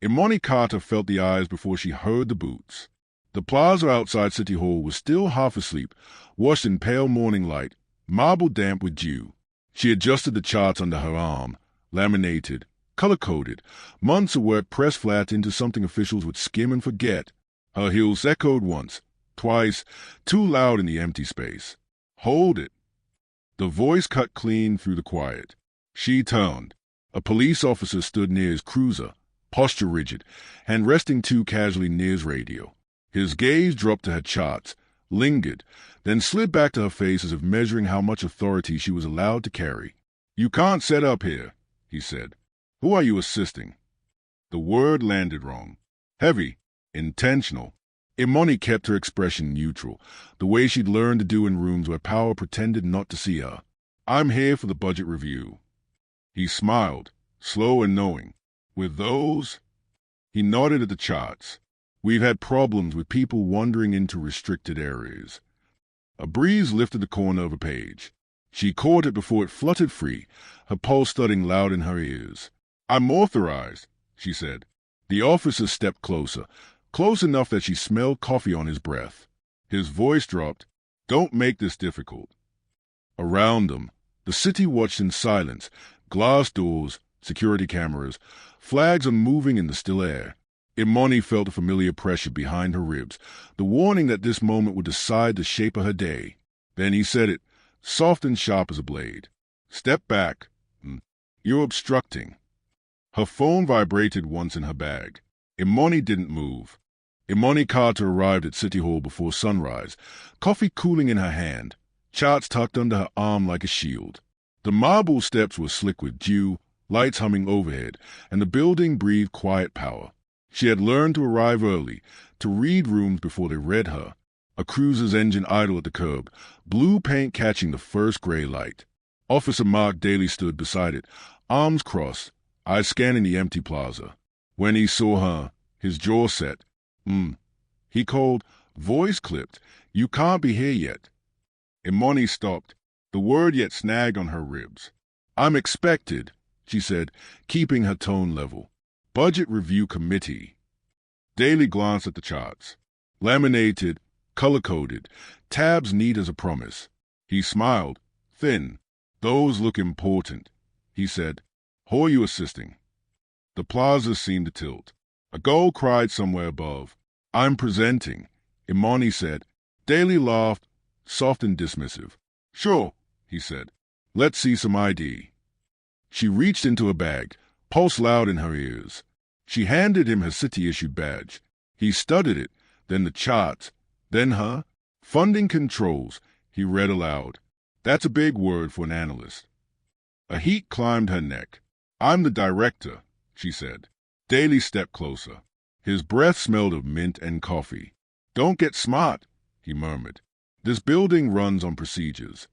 Imani Carter felt the eyes before she heard the boots. The plaza outside City Hall was still half asleep, washed in pale morning light, marble damp with dew. She adjusted the charts under her arm, laminated, color-coded, months of work pressed flat into something officials would skim and forget. Her heels echoed once, twice, too loud in the empty space. "Hold it." The voice cut clean through the quiet. She turned. A police officer stood near his cruiser, posture rigid, hand resting too casually near his radio. His gaze dropped to her charts, lingered, then slid back to her face as if measuring how much authority she was allowed to carry. "You can't set up here," he said. "Who are you assisting?" The word landed wrong. Heavy, intentional. Imani kept her expression neutral, the way she'd learned to do in rooms where power pretended not to see her. "I'm here for the budget review." He smiled, slow and knowing. "With those?" He nodded at the charts. "We've had problems with people wandering into restricted areas." A breeze lifted the corner of a page. She caught it before it fluttered free, her pulse thudding loud in her ears. "I'm authorized," she said. The officer stepped closer, close enough that she smelled coffee on his breath. His voice dropped. "Don't make this difficult." Around them, the city watched in silence, glass doors, security cameras, flags are moving in the still air. Imani felt a familiar pressure behind her ribs, the warning that this moment would decide the shape of her day. Then he said it, soft and sharp as a blade. "Step back. You're obstructing." Her phone vibrated once in her bag. Imani didn't move. Imani Carter arrived at City Hall before sunrise, coffee cooling in her hand, charts tucked under her arm like a shield. The marble steps were slick with dew, lights humming overhead, and the building breathed quiet power. She had learned to arrive early, to read rooms before they read her. A cruiser's engine idle at the curb, blue paint catching the first gray light. Officer Mark Daly stood beside it, arms crossed, eyes scanning the empty plaza. When he saw her, his jaw set. He called, voice clipped, "You can't be here yet." Imani stopped, the word yet snagged on her ribs. "I'm expected," she said, keeping her tone level. "Budget Review Committee." Daly glanced at the charts. Laminated, color-coded, tabs neat as a promise. He smiled, thin. "Those look important," he said. "Who are you assisting?" The plaza seemed to tilt. A gull cried somewhere above. "I'm presenting," Imani said. Daly laughed, soft and dismissive. "Sure," he said. "Let's see some ID." She reached into a bag, pulse loud in her ears. She handed him her city-issued badge. He studied it, then the charts, then her. "Funding controls," he read aloud. "That's a big word for an analyst." A heat climbed her neck. "I'm the director," she said. Daly stepped closer. His breath smelled of mint and coffee. "Don't get smart," he murmured. "This building runs on procedures."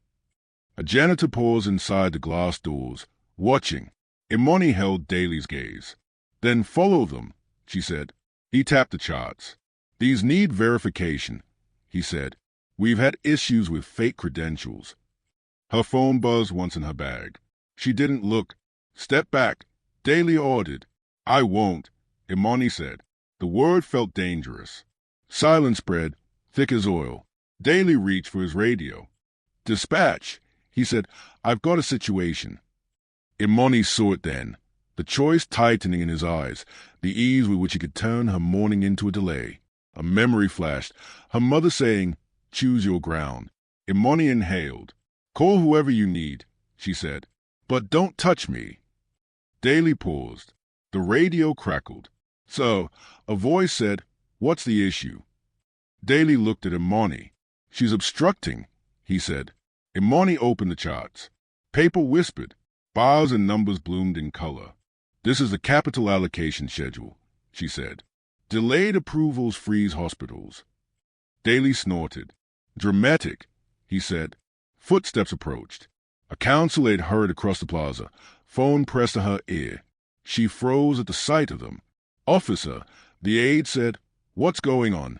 A janitor paused inside the glass doors, watching. Imani held Daly's gaze. "Then follow them," she said. He tapped the charts. "These need verification," he said. "We've had issues with fake credentials." Her phone buzzed once in her bag. She didn't look. "Step back," Daly ordered. "I won't," Imani said. The word felt dangerous. Silence spread, thick as oil. Daly reached for his radio. "Dispatch," he said. "I've got a situation." Imani saw it then, the choice tightening in his eyes, the ease with which he could turn her mourning into a delay. A memory flashed, her mother saying, "Choose your ground." Imani inhaled. "Call whoever you need," she said. "But don't touch me." Daly paused. The radio crackled. "So," a voice said, "what's the issue?" Daly looked at Imani. "She's obstructing," he said. Imani opened the charts. Paper whispered. Bars and numbers bloomed in color. "This is the capital allocation schedule," she said. "Delayed approvals freeze hospitals." Daly snorted. "Dramatic," he said. Footsteps approached. A counsel aide hurried across the plaza, phone pressed to her ear. She froze at the sight of them. "Officer," the aide said. "What's going on?"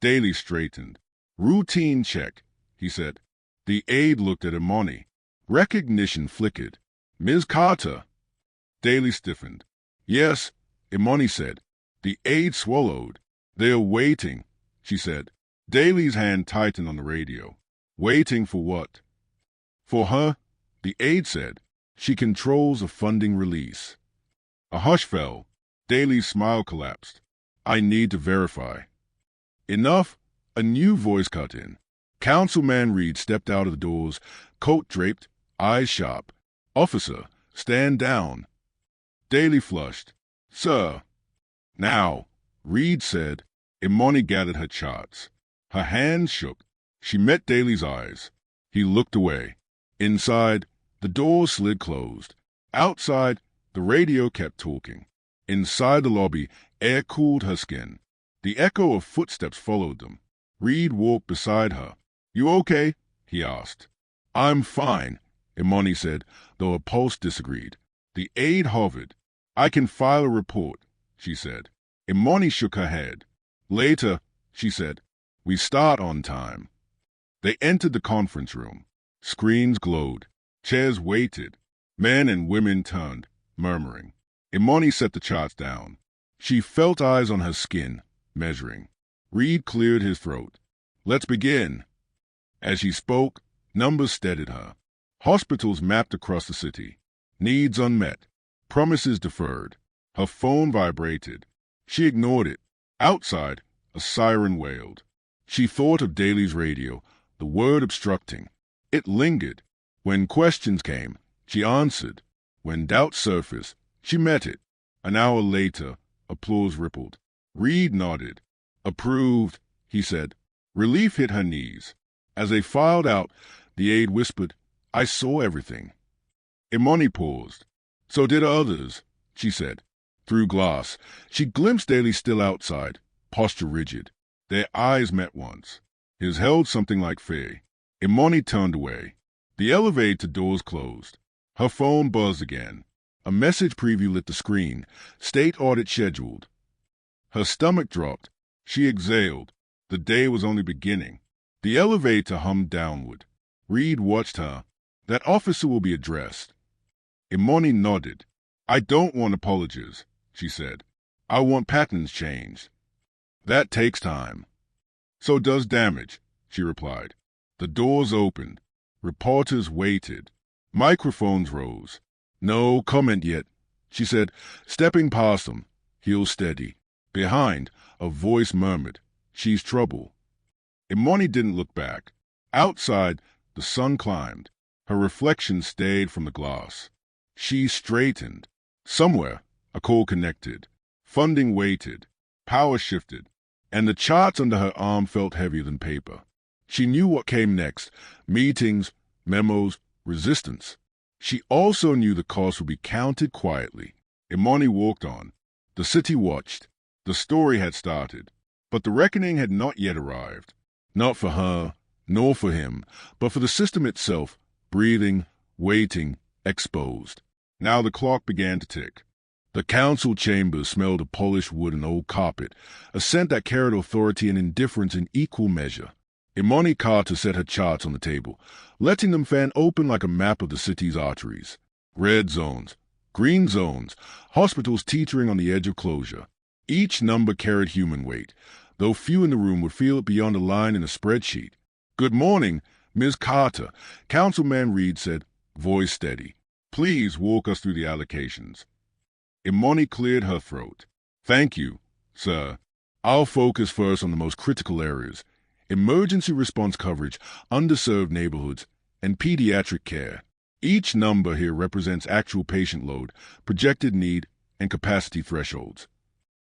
Daly straightened. "Routine check," he said. The aide looked at Imani. Recognition flickered. "Ms. Carter." Daly stiffened. "Yes, Imani said. The aide swallowed. They're waiting, she said. Daly's hand tightened on the radio. Waiting for what? For her, the aide said. She controls a funding release. A hush fell. Daly's smile collapsed. I need to verify. Enough. A new voice cut in. Councilman Reed stepped out of the doors, coat draped, eyes sharp. Officer, stand down. Daly flushed. Sir. Now, Reed said. Imani gathered her charts. Her hands shook. She met Daly's eyes. He looked away. Inside, the door slid closed. Outside, the radio kept talking. Inside the lobby, air cooled her skin. The echo of footsteps followed them. Reed walked beside her. You okay? He asked. I'm fine, Imani said, though her pulse disagreed. The aide hovered. I can file a report, she said. Imani shook her head. Later, she said. We start on time. They entered the conference room. Screens glowed. Chairs waited. Men and women turned, murmuring. Imani set the charts down. She felt eyes on her skin, measuring. Reed cleared his throat. Let's begin. As he spoke, numbers steadied her. Hospitals mapped across the city. Needs unmet. Promises deferred. Her phone vibrated. She ignored it. Outside, a siren wailed. She thought of Daly's radio, the word obstructing. It lingered. When questions came, she answered. When doubt surfaced, she met it. An hour later, applause rippled. Reed nodded. Approved, he said. Relief hit her knees. As they filed out, the aide whispered, I saw everything. Imani paused. So did others, she said. Through glass, she glimpsed Daly still outside, posture rigid. Their eyes met once. His held something like fear. Imani turned away. The elevator doors closed. Her phone buzzed again. A message preview lit the screen. State audit scheduled. Her stomach dropped. She exhaled. The day was only beginning. The elevator hummed downward. Reed watched her. That officer will be addressed. Imani nodded. I don't want apologies, she said. I want patterns changed. That takes time. So does damage, she replied. The doors opened. Reporters waited. Microphones rose. No comment yet, she said, stepping past them, heels steady. Behind, a voice murmured, She's trouble. Imani didn't look back. Outside, the sun climbed. Her reflection stayed from the glass. She straightened. Somewhere, a call connected. Funding waited. Power shifted. And the charts under her arm felt heavier than paper. She knew what came next. Meetings, memos, resistance. She also knew the cost would be counted quietly. Imani walked on. The city watched. The story had started. But the reckoning had not yet arrived. Not for her, nor for him, but for the system itself, breathing, waiting, exposed. Now the clock began to tick. The council chambers smelled of polished wood and old carpet, a scent that carried authority and indifference in equal measure. Imani Carter set her charts on the table, letting them fan open like a map of the city's arteries. Red zones, green zones, hospitals teetering on the edge of closure. Each number carried human weight, though few in the room would feel it beyond a line in a spreadsheet. Good morning, Ms. Carter, Councilman Reed said, voice steady. Please walk us through the allocations. Imani cleared her throat. Thank you, sir. I'll focus first on the most critical areas. Emergency response coverage, underserved neighborhoods, and pediatric care. Each number here represents actual patient load, projected need, and capacity thresholds.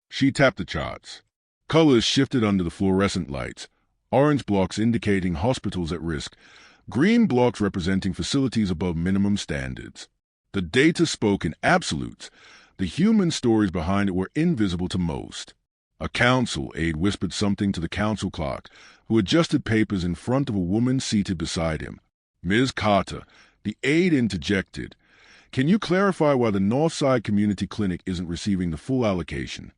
She tapped the charts. Colors shifted under the fluorescent lights, orange blocks indicating hospitals at risk, green blocks representing facilities above minimum standards. The data spoke in absolutes. The human stories behind it were invisible to most. A council aide whispered something to the council clerk, who adjusted papers in front of a woman seated beside him. Ms. Carter, the aide interjected, can you clarify why the Northside Community Clinic isn't receiving the full allocation?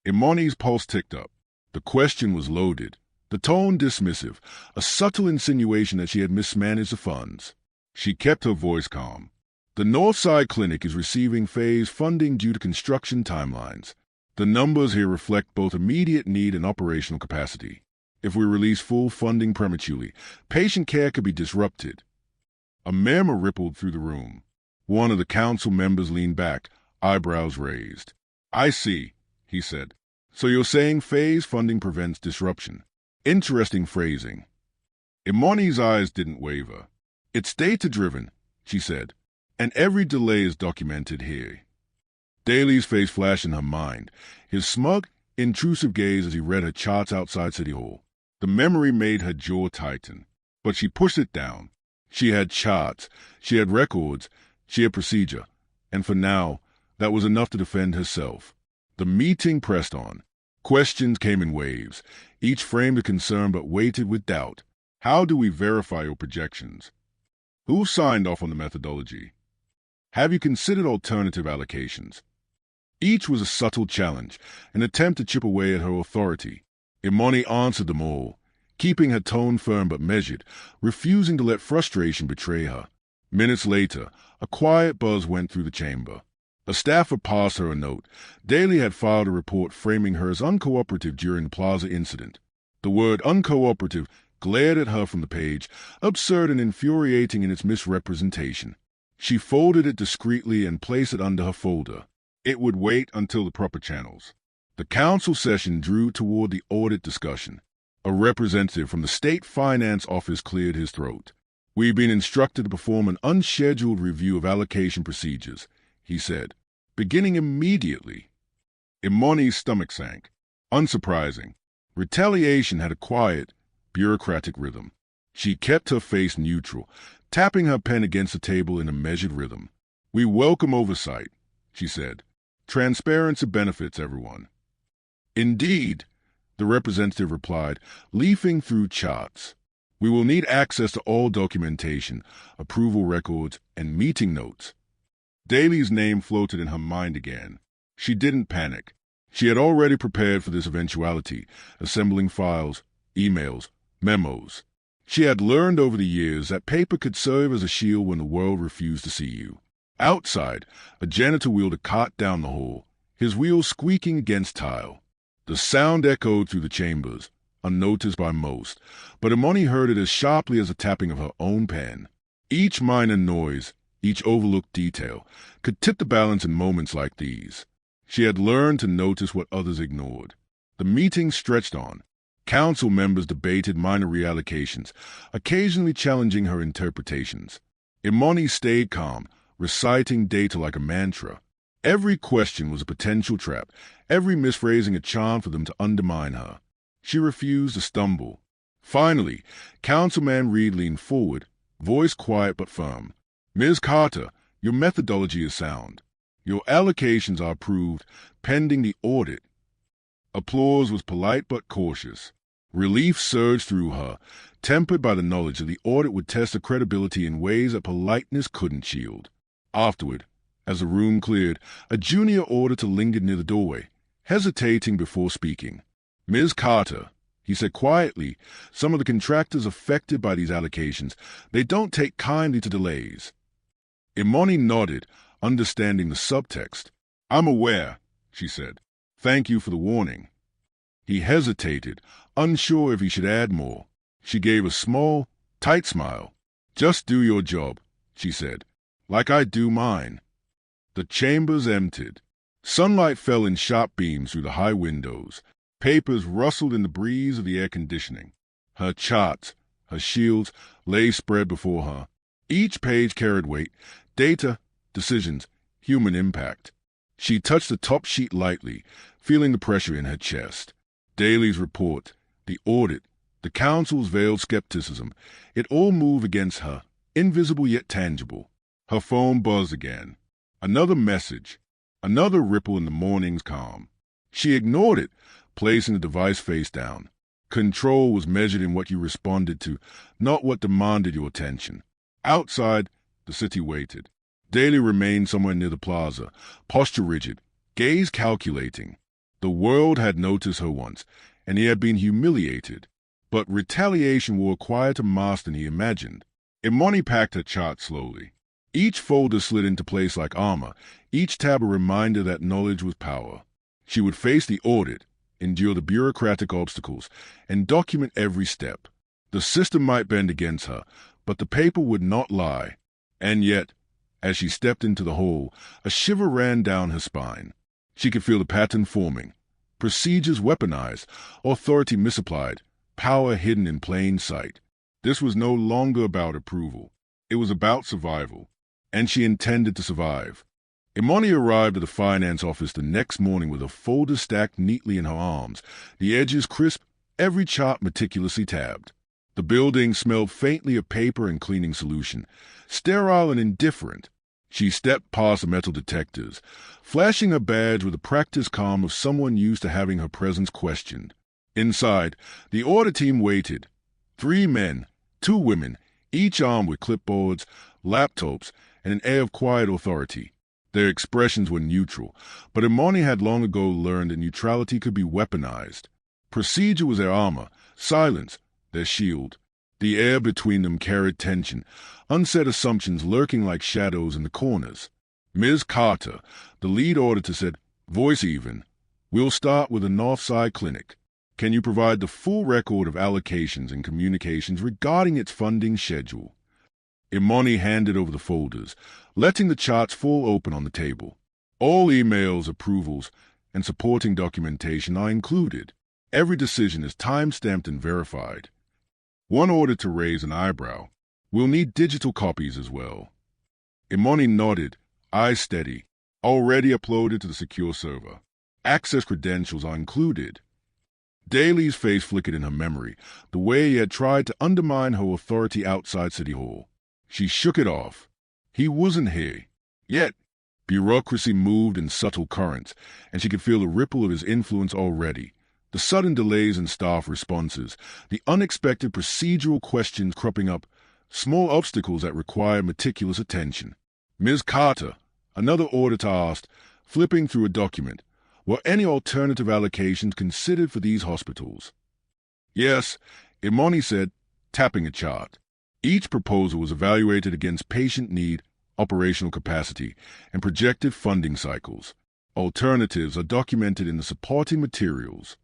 Imani's pulse ticked up. The question was loaded, the tone dismissive, a subtle insinuation that she had mismanaged the funds. She kept her voice calm. The Northside Clinic is receiving phase funding due to construction timelines. The numbers here reflect both immediate need and operational capacity. If we release full funding prematurely, patient care could be disrupted. A murmur rippled through the room. One of the council members leaned back, eyebrows raised. "I see," he said. "So you're saying phase funding prevents disruption. Interesting phrasing." Imani's eyes didn't waver. "It's data-driven," she said, "and every delay is documented here." Daly's face flashed in her mind, his smug, intrusive gaze as he read her charts outside City Hall. The memory made her jaw tighten, but she pushed it down. She had charts, she had records, she had procedure, and for now, that was enough to defend herself. The meeting pressed on. Questions came in waves, each framed a concern but weighted with doubt. How do we verify your projections? Who signed off on the methodology? Have you considered alternative allocations? Each was a subtle challenge, an attempt to chip away at her authority. Imani answered them all, keeping her tone firm but measured, refusing to let frustration betray her. Minutes later, a quiet buzz went through the chamber. A staffer passed her a note. Daly had filed a report framing her as uncooperative during the Plaza incident. The word uncooperative glared at her from the page, absurd and infuriating in its misrepresentation. She folded it discreetly and placed it under her folder. It would wait until the proper channels. The council session drew toward the audit discussion. A representative from the State Finance Office cleared his throat. "We've been instructed to perform an unscheduled review of allocation procedures," he said, "beginning immediately." Imani's stomach sank. Unsurprising. Retaliation had a quiet, bureaucratic rhythm. She kept her face neutral, tapping her pen against the table in a measured rhythm. "We welcome oversight," she said. "Transparency benefits everyone." "Indeed," the representative replied, leafing through charts. "We will need access to all documentation, approval records, and meeting notes." Daly's name floated in her mind again. She didn't panic. She had already prepared for this eventuality, assembling files, emails, memos. She had learned over the years that paper could serve as a shield when the world refused to see you. Outside, a janitor wheeled a cart down the hall, his wheels squeaking against tile. The sound echoed through the chambers, unnoticed by most, but Imani heard it as sharply as the tapping of her own pen. Each minor noise, each overlooked detail, could tip the balance in moments like these. She had learned to notice what others ignored. The meeting stretched on. Council members debated minor reallocations, occasionally challenging her interpretations. Imani stayed calm, reciting data like a mantra. Every question was a potential trap, every misphrasing a charm for them to undermine her. She refused to stumble. Finally, Councilman Reed leaned forward, voice quiet but firm. "Ms. Carter, your methodology is sound. Your allocations are approved, pending the audit." Applause was polite but cautious. Relief surged through her, tempered by the knowledge that the audit would test her credibility in ways that politeness couldn't shield. Afterward, as the room cleared, a junior auditor lingered near the doorway, hesitating before speaking. "Ms. Carter," he said quietly, "some of the contractors affected by these allocations, they don't take kindly to delays." Imani nodded, understanding the subtext. "I'm aware," she said. "Thank you for the warning." He hesitated, unsure if he should add more. She gave a small, tight smile. "Just do your job," she said, "like I do mine." The chambers emptied. Sunlight fell in sharp beams through the high windows. Papers rustled in the breeze of the air conditioning. Her charts, her shields, lay spread before her. Each page carried weight, data, decisions, human impact. She touched the top sheet lightly, feeling the pressure in her chest. Daly's report, the audit, the council's veiled skepticism, it all moved against her, invisible yet tangible. Her phone buzzed again. Another message, another ripple in the morning's calm. She ignored it, placing the device face down. Control was measured in what you responded to, not what demanded your attention. Outside, the city waited. Daly remained somewhere near the plaza, posture rigid, gaze calculating. The world had noticed her once, and he had been humiliated. But retaliation wore a quieter mask than he imagined. Imani packed her chart slowly. Each folder slid into place like armor, each tab a reminder that knowledge was power. She would face the audit, endure the bureaucratic obstacles, and document every step. The system might bend against her, but the paper would not lie. And yet, as she stepped into the hall, a shiver ran down her spine. She could feel the pattern forming. Procedures weaponized, authority misapplied, power hidden in plain sight. This was no longer about approval. It was about survival. And she intended to survive. Imani arrived at the finance office the next morning with a folder stacked neatly in her arms, the edges crisp, every chart meticulously tabbed. The building smelled faintly of paper and cleaning solution, sterile and indifferent. She stepped past the metal detectors, flashing her badge with the practiced calm of someone used to having her presence questioned. Inside, the audit team waited. 3 men, 2 women, each armed with clipboards, laptops, and an air of quiet authority. Their expressions were neutral, but Imani had long ago learned that neutrality could be weaponized. Procedure was their armor, silence, their shield. The air between them carried tension, unsaid assumptions lurking like shadows in the corners. Ms. Carter, the lead auditor, said, "Voice even. We'll start with the Northside Clinic. Can you provide the full record of allocations and communications regarding its funding schedule?" Imani handed over the folders, letting the charts fall open on the table. All emails, approvals, and supporting documentation are included. Every decision is time-stamped and verified. One auditor raised an eyebrow. "We'll need digital copies as well." Imani nodded, eyes steady. "Already uploaded to the secure server. Access credentials are included." Daly's face flickered in her memory, the way he had tried to undermine her authority outside City Hall. She shook it off. He wasn't here. Yet, bureaucracy moved in subtle currents, and she could feel the ripple of his influence already. The sudden delays in staff responses, the unexpected procedural questions cropping up, small obstacles that require meticulous attention. "Ms. Carter," another auditor asked, flipping through a document, "were any alternative allocations considered for these hospitals?" "Yes," Imani said, tapping a chart. Each proposal was evaluated against patient need, operational capacity, and projected funding cycles. Alternatives are documented in the supporting materials.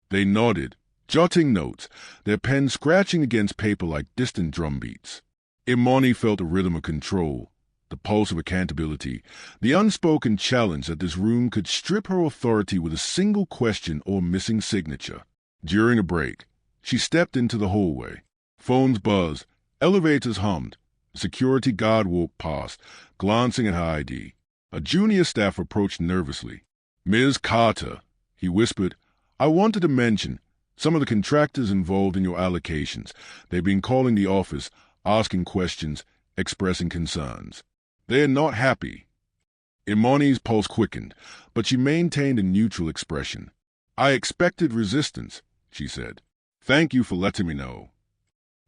They nodded, jotting notes, their pens scratching against paper like distant drumbeats. Imani felt a rhythm of control, the pulse of accountability, the unspoken challenge that this room could strip her authority with a single question or missing signature. During a break, she stepped into the hallway. Phones buzzed, elevators hummed. A security guard walked past, glancing at her ID. A junior staff approached nervously. "Ms. Carter," he whispered, "I wanted to mention some of the contractors involved in your allocations. They've been calling the office, asking questions, expressing concerns. They're not happy." Imani's pulse quickened, but she maintained a neutral expression. "I expected resistance," she said. "Thank you for letting me know."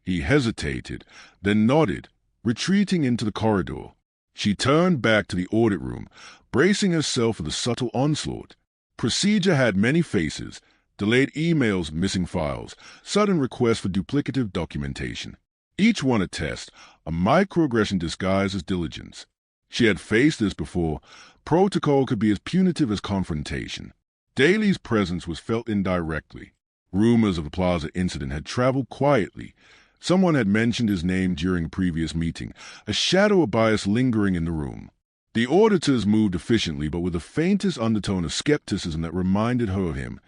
He hesitated, then nodded, retreating into the corridor. She turned back to the audit room, bracing herself for the subtle onslaught. Procedure had many faces: delayed emails, missing files, sudden requests for duplicative documentation. Each one a test, a microaggression disguised as diligence. She had faced this before. Protocol could be as punitive as confrontation. Daly's presence was felt indirectly. Rumors of the Plaza incident had traveled quietly. Someone had mentioned his name during a previous meeting, a shadow of bias lingering in the room. The auditors moved efficiently, but with the faintest undertone of skepticism that reminded her of him,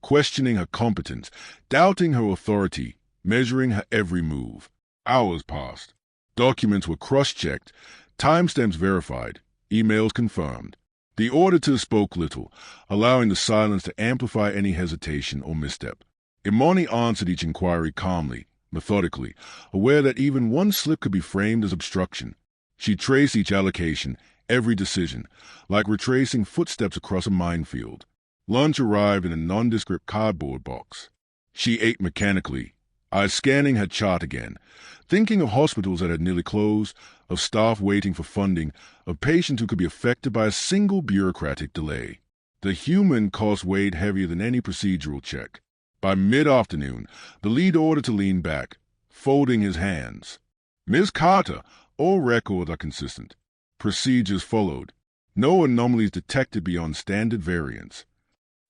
questioning her competence, doubting her authority, measuring her every move. Hours passed. Documents were cross-checked, timestamps verified, emails confirmed. The auditors spoke little, allowing the silence to amplify any hesitation or misstep. Imani answered each inquiry calmly, methodically, aware that even one slip could be framed as obstruction. She traced each allocation, every decision, like retracing footsteps across a minefield. Lunch arrived in a nondescript cardboard box. She ate mechanically, eyes scanning her chart again, thinking of hospitals that had nearly closed, of staff waiting for funding, of patients who could be affected by a single bureaucratic delay. The human cost weighed heavier than any procedural check. By mid-afternoon, the lead auditor leaned back, folding his hands. "Ms. Carter, All records are consistent. Procedures followed. No anomalies detected beyond standard variance.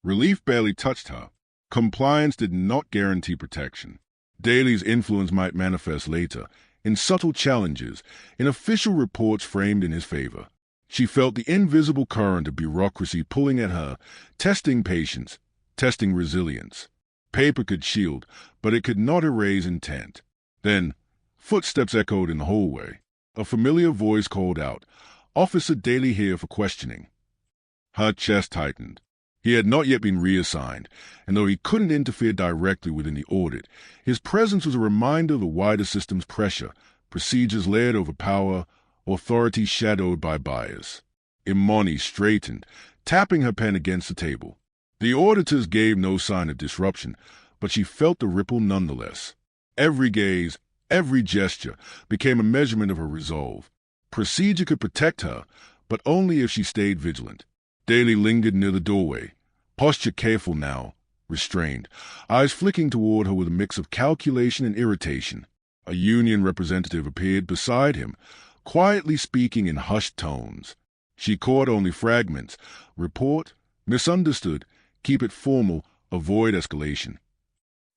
Relief barely touched her. Compliance did not guarantee protection. Daly's influence might manifest later, in subtle challenges, in official reports framed in his favor. She felt the invisible current of bureaucracy pulling at her, testing patience, testing resilience. Paper could shield, but it could not erase intent. Then, footsteps echoed in the hallway. A familiar voice called out, "Officer Daly here for questioning." Her chest tightened. He had not yet been reassigned, and though he couldn't interfere directly within the audit, his presence was a reminder of the wider system's pressure, procedures layered over power, authority shadowed by bias. Imani straightened, tapping her pen against the table. The auditors gave no sign of disruption, but she felt the ripple nonetheless. Every gaze, every gesture became a measurement of her resolve. Procedure could protect her, but only if she stayed vigilant. Daly lingered near the doorway, posture careful now, restrained, eyes flicking toward her with a mix of calculation and irritation. A union representative appeared beside him, quietly speaking in hushed tones. She caught only fragments. Report, misunderstood, keep it formal, avoid escalation.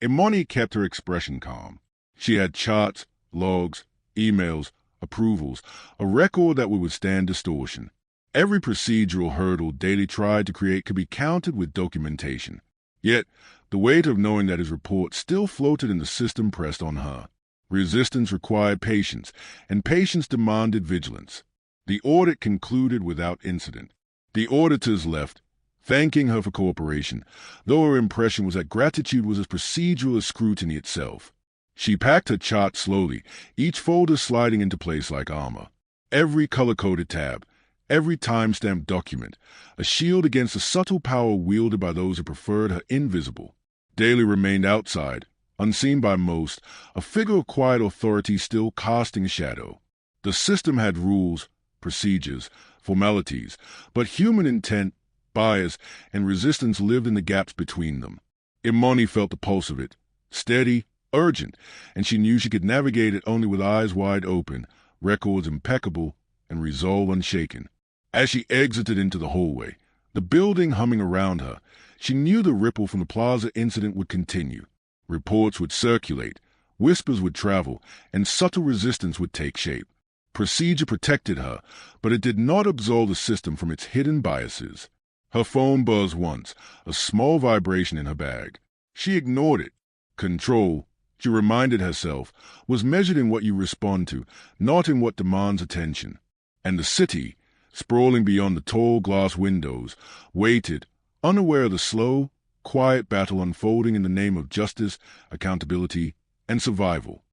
Imani kept her expression calm. She had charts, logs, emails, approvals, a record that would withstand distortion. Every procedural hurdle Daly tried to create could be countered with documentation. Yet, the weight of knowing that his report still floated in the system pressed on her. Resistance required patience, and patience demanded vigilance. The audit concluded without incident. The auditors left, thanking her for cooperation, though her impression was that gratitude was as procedural as scrutiny itself. She packed her chart slowly, each folder sliding into place like armor. Every color-coded tab, every time-stamped document, a shield against the subtle power wielded by those who preferred her invisible. Daly remained outside, unseen by most, a figure of quiet authority still casting a shadow. The system had rules, procedures, formalities, but human intent, bias, and resistance lived in the gaps between them. Imani felt the pulse of it, steady, urgent, and she knew she could navigate it only with eyes wide open, records impeccable, and resolve unshaken. As she exited into the hallway, the building humming around her, she knew the ripple from the plaza incident would continue. Reports would circulate, whispers would travel, and subtle resistance would take shape. Procedure protected her, but it did not absolve the system from its hidden biases. Her phone buzzed once, a small vibration in her bag. She ignored it. Control, she reminded herself, was measured in what you respond to, not in what demands attention. And the city, sprawling beyond the tall glass windows, waited, unaware of the slow, quiet battle unfolding in the name of justice, accountability, and survival.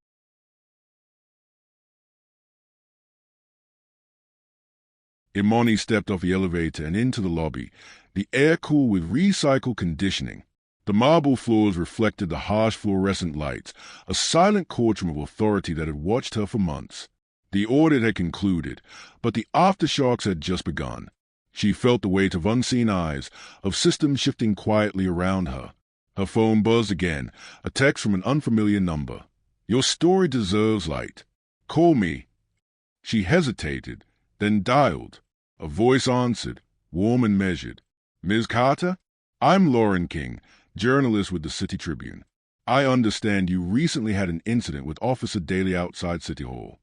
Imani stepped off the elevator and into the lobby, the air cool with recycled conditioning. The marble floors reflected the harsh fluorescent lights, a silent courtroom of authority that had watched her for months. The audit had concluded, but the aftershocks had just begun. She felt the weight of unseen eyes, of systems shifting quietly around her. Her phone buzzed again, a text from an unfamiliar number. "Your story deserves light. Call me." She hesitated, then dialed. A voice answered, warm and measured. "Ms. Carter? I'm Lauren King, journalist with the City Tribune. I understand you recently had an incident with Officer Daly outside City Hall."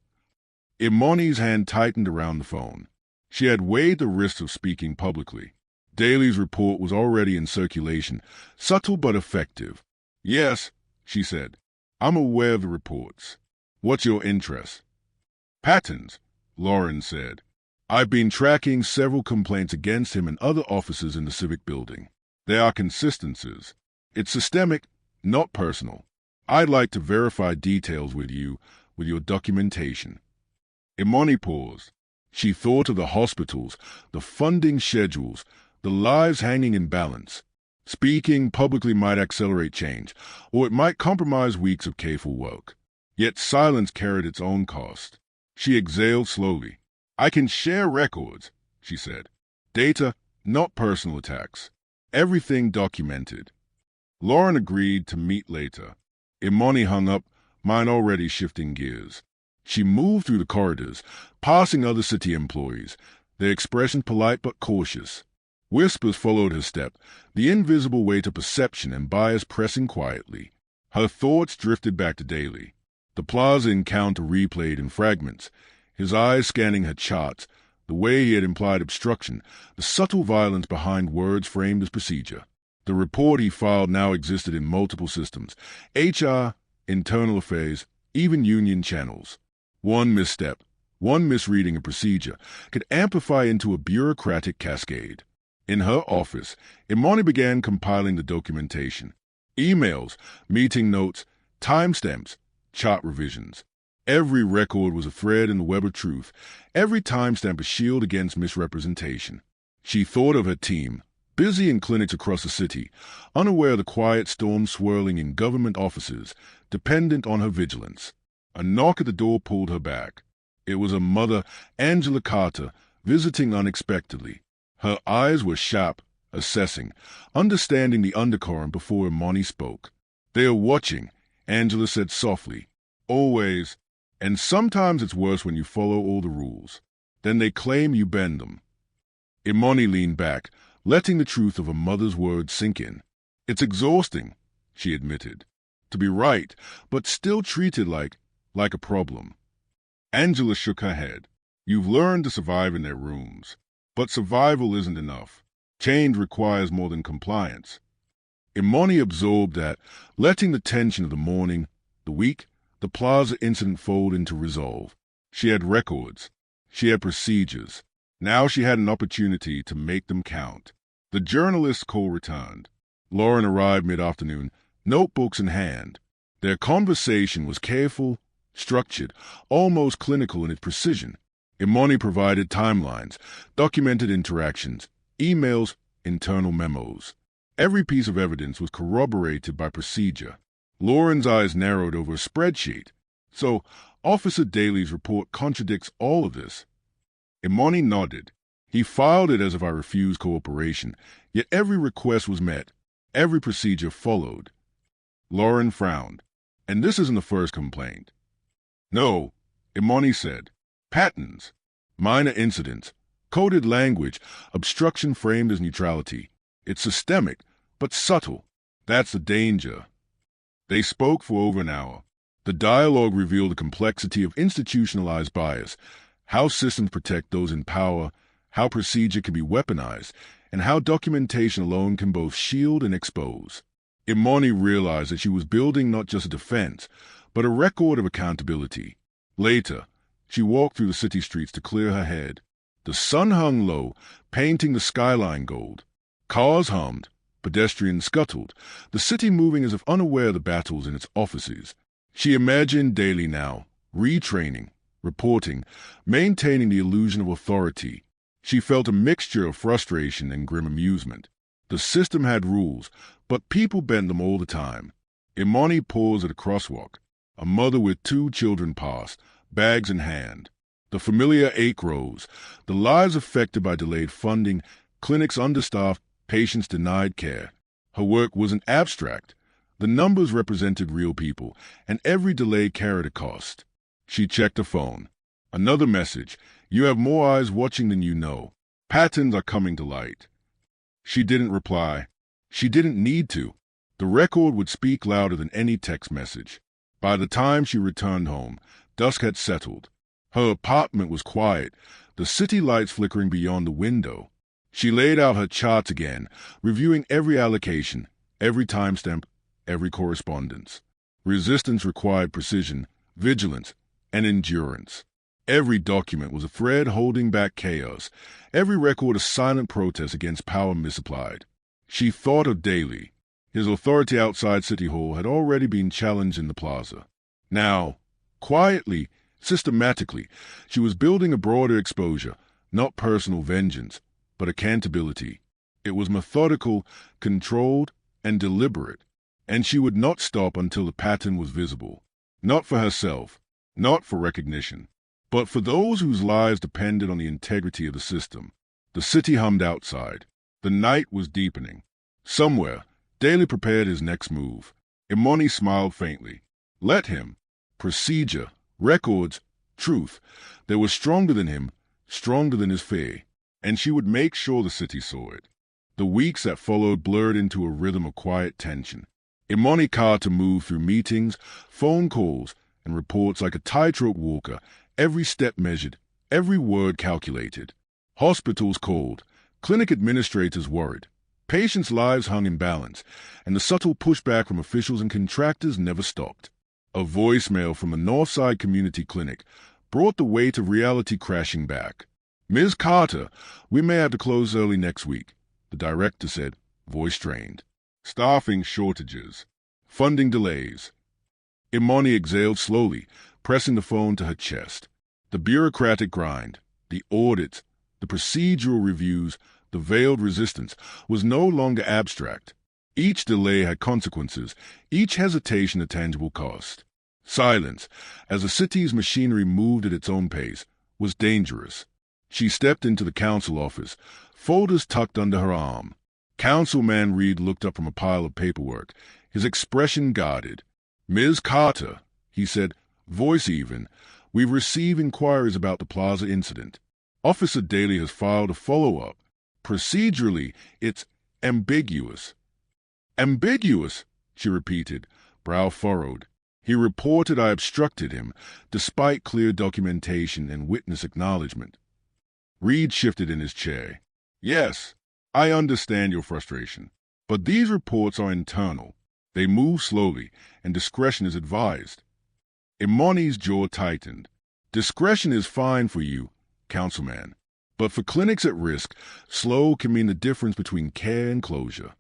Imani's hand tightened around the phone. She had weighed the risks of speaking publicly. Daly's report was already in circulation, subtle but effective. "Yes," she said. "I'm aware of the reports. What's your interest?" "Patterns," Lauren said. "I've been tracking several complaints against him and other officers in the civic building. There are consistencies. It's systemic, not personal. I'd like to verify details with you, with your documentation." Imani paused. She thought of the hospitals, the funding schedules, the lives hanging in balance. Speaking publicly might accelerate change, or it might compromise weeks of careful work. Yet silence carried its own cost. She exhaled slowly. "I can share records," she said. "Data, not personal attacks. Everything documented." Lauren agreed to meet later. Imani hung up, mine already shifting gears. She moved through the corridors, passing other city employees, their expression polite but cautious. Whispers followed her step, the invisible weight of perception and bias pressing quietly. Her thoughts drifted back to Daly. The plaza encounter replayed in fragments, his eyes scanning her charts, the way he had implied obstruction, the subtle violence behind words framed as procedure. The report he filed now existed in multiple systems: HR, internal affairs, even union channels. One misstep, one misreading of procedure, could amplify into a bureaucratic cascade. In her office, Imani began compiling the documentation. Emails, meeting notes, timestamps, chart revisions. Every record was a thread in the web of truth, every timestamp a shield against misrepresentation. She thought of her team, busy in clinics across the city, unaware of the quiet storm swirling in government offices, dependent on her vigilance. A knock at the door pulled her back. It was her mother, Angela Carter, visiting unexpectedly. Her eyes were sharp, assessing, understanding the undercurrent before Imani spoke. "They are watching," Angela said softly. "Always. And sometimes it's worse when you follow all the rules. Then they claim you bend them." Imani leaned back, letting the truth of her mother's words sink in. "It's exhausting," she admitted, "to be right, but still treated like a problem." Angela shook her head. "You've learned to survive in their rooms. But survival isn't enough. Change requires more than compliance." Imani absorbed that, letting the tension of the morning, the week, the plaza incident fold into resolve. She had records. She had procedures. Now she had an opportunity to make them count. The journalist's call returned. Lauren arrived mid-afternoon, notebooks in hand. Their conversation was careful, structured, almost clinical in its precision. Imani provided timelines, documented interactions, emails, internal memos. Every piece of evidence was corroborated by procedure. Lauren's eyes narrowed over a spreadsheet. "So, Officer Daly's report contradicts all of this?" Imani nodded. "He filed it as if I refused cooperation, yet every request was met, every procedure followed." Lauren frowned. "And this isn't the first complaint." "No," Imani said. "Patterns, minor incidents, coded language, obstruction framed as neutrality. It's systemic, but subtle. That's the danger." They spoke for over an hour. The dialogue revealed the complexity of institutionalized bias, how systems protect those in power, how procedure can be weaponized, and how documentation alone can both shield and expose. Imani realized that she was building not just a defense, but a record of accountability. Later, she walked through the city streets to clear her head. The sun hung low, painting the skyline gold. Cars hummed, pedestrians scuttled, the city moving as if unaware of the battles in its offices. She imagined Daly now, retraining, reporting, maintaining the illusion of authority. She felt a mixture of frustration and grim amusement. The system had rules, but people bent them all the time. Imani paused at a crosswalk. A mother with 2 children passed, bags in hand. The familiar ache rose, the lives affected by delayed funding, clinics understaffed, patients denied care. Her work wasn't abstract. The numbers represented real people, and every delay carried a cost. She checked her phone. Another message. "You have more eyes watching than you know. Patterns are coming to light." She didn't reply. She didn't need to. The record would speak louder than any text message. By the time she returned home, dusk had settled. Her apartment was quiet, the city lights flickering beyond the window. She laid out her charts again, reviewing every allocation, every timestamp, every correspondence. Resistance required precision, vigilance, and endurance. Every document was a thread holding back chaos, every record a silent protest against power misapplied. She thought of Daly. His authority outside City Hall had already been challenged in the plaza. Now, quietly, systematically, she was building a broader exposure, not personal vengeance, but accountability. It was methodical, controlled, and deliberate, and she would not stop until the pattern was visible. Not for herself, not for recognition, but for those whose lives depended on the integrity of the system. The city hummed outside. The night was deepening. Somewhere, Daly prepared his next move. Imani smiled faintly. Let him. Procedure, records, truth. They were stronger than him, stronger than his fear, and she would make sure the city saw it. The weeks that followed blurred into a rhythm of quiet tension. Imani Carter moved through meetings, phone calls, and reports like a tightrope walker, every step measured, every word calculated. Hospitals called, clinic administrators worried. Patients' lives hung in balance, and the subtle pushback from officials and contractors never stopped. A voicemail from a Northside Community Clinic brought the weight of reality crashing back. "Ms. Carter, we may have to close early next week," the director said, voice strained. "Staffing shortages. Funding delays." Imani exhaled slowly, pressing the phone to her chest. The bureaucratic grind, the audits, the procedural reviews, the veiled resistance was no longer abstract. Each delay had consequences, each hesitation a tangible cost. Silence, as the city's machinery moved at its own pace, was dangerous. She stepped into the council office, folders tucked under her arm. Councilman Reed looked up from a pile of paperwork, his expression guarded. "Ms. Carter," he said, voice even, "we've received inquiries about the Plaza incident. Officer Daly has filed a follow-up. Procedurally, it's ambiguous." "Ambiguous," she repeated, brow furrowed. "He reported I obstructed him, despite clear documentation and witness acknowledgement." Reed shifted in his chair. "Yes, I understand your frustration, but these reports are internal. They move slowly, and discretion is advised." Imani's jaw tightened. "Discretion is fine for you, councilman, but for clinics at risk, slow can mean the difference between care and closure."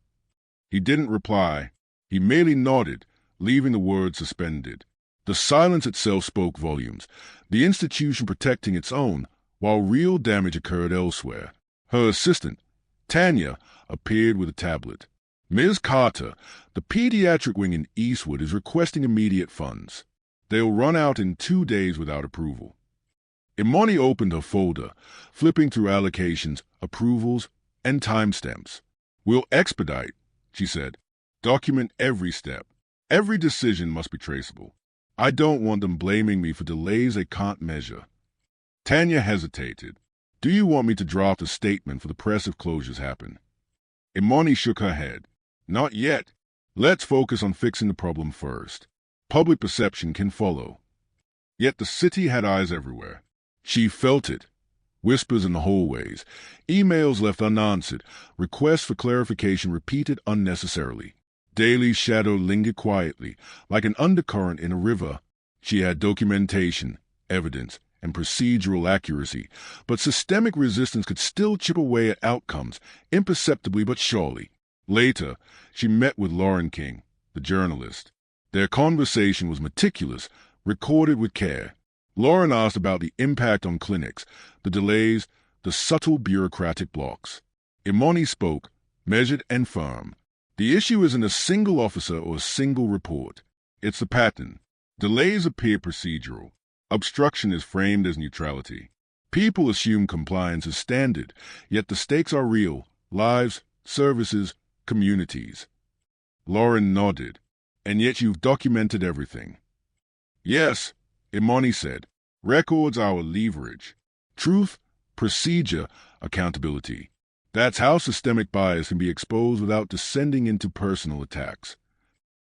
He didn't reply. He merely nodded, leaving the words suspended. The silence itself spoke volumes, the institution protecting its own, while real damage occurred elsewhere. Her assistant, Tanya, appeared with a tablet. "Ms. Carter, the pediatric wing in Eastwood is requesting immediate funds. They'll run out in 2 days without approval." Imani opened her folder, flipping through allocations, approvals, and timestamps. "We'll expedite," she said. "Document every step. Every decision must be traceable. I don't want them blaming me for delays they can't measure." Tanya hesitated. "Do you want me to draft a statement for the press if closures happen?" Imani shook her head. "Not yet. Let's focus on fixing the problem first. Public perception can follow." Yet the city had eyes everywhere. She felt it. Whispers in the hallways, emails left unanswered, requests for clarification repeated unnecessarily. Daly's shadow lingered quietly, like an undercurrent in a river. She had documentation, evidence, and procedural accuracy, but systemic resistance could still chip away at outcomes, imperceptibly but surely. Later, she met with Lauren King, the journalist. Their conversation was meticulous, recorded with care. Lauren asked about the impact on clinics, the delays, the subtle bureaucratic blocks. Imani spoke, measured and firm. "The issue isn't a single officer or a single report. It's the pattern. Delays appear procedural. Obstruction is framed as neutrality. People assume compliance is standard, yet the stakes are real: lives, services, communities." Lauren nodded. "And yet you've documented everything." "Yes," Imani said. "Records our leverage. Truth, procedure, accountability. That's how systemic bias can be exposed without descending into personal attacks."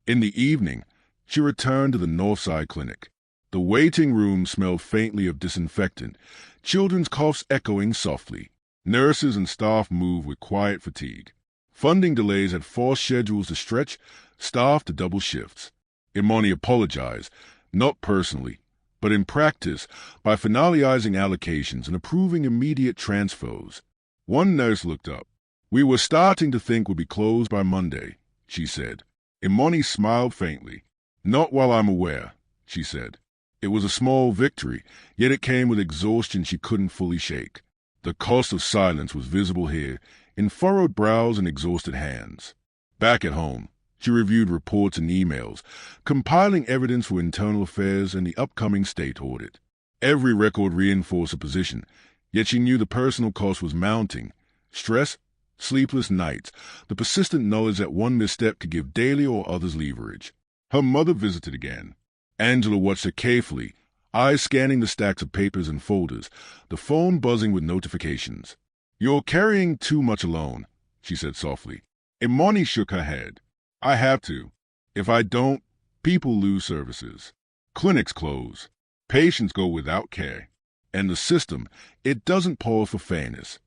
In the evening, she returned to the Northside Clinic. The waiting room smelled faintly of disinfectant, children's coughs echoing softly. Nurses and staff moved with quiet fatigue. Funding delays had forced schedules to stretch, staff to double shifts. Imani apologized, not personally, but in practice, by finalizing allocations and approving immediate transfers. One nurse looked up. "We were starting to think we'd be closed by Monday," she said. Imani smiled faintly. "Not while I'm aware," she said. It was a small victory, yet it came with exhaustion she couldn't fully shake. The cost of silence was visible here, in furrowed brows and exhausted hands. Back at home, she reviewed reports and emails, compiling evidence for internal affairs and the upcoming state audit. Every record reinforced a position, yet she knew the personal cost was mounting. Stress, sleepless nights, the persistent knowledge that one misstep could give Daly or others leverage. Her mother visited again. Angela watched her carefully, eyes scanning the stacks of papers and folders, the phone buzzing with notifications. "You're carrying too much alone," she said softly. Imani shook her head. "I have to. If I don't, people lose services. Clinics close. Patients go without care. And the system, it doesn't pause for fairness."